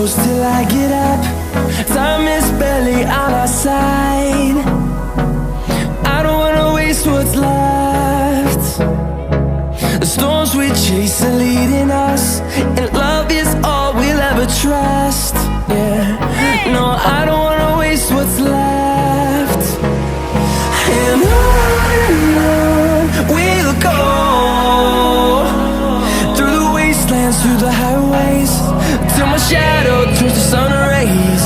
close till I get up. Time is barely on our side. I don't wanna waste what's left. The storms we chase are leading us, and love is all we'll ever trust. Yeah, no, I don't wanna waste what's left. And on we'll go, through the wastelands, through the highways, till my shadow turns to sun rays.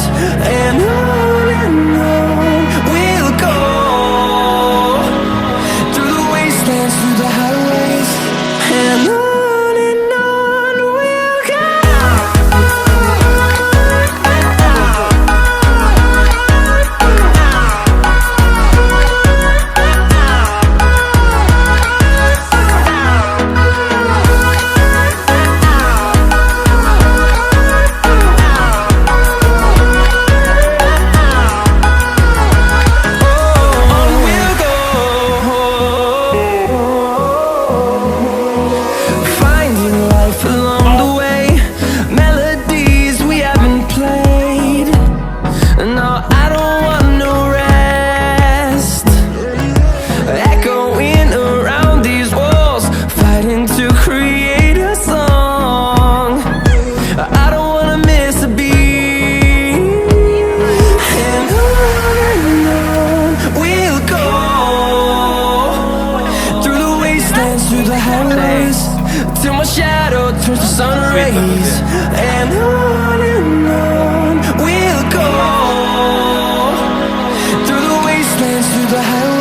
And on we'll go, through the wastelands, through the highways, and on we'll go. Through the highways, till my shadow turns to sun rays. And on we'll go, through the wastelands, through the highways.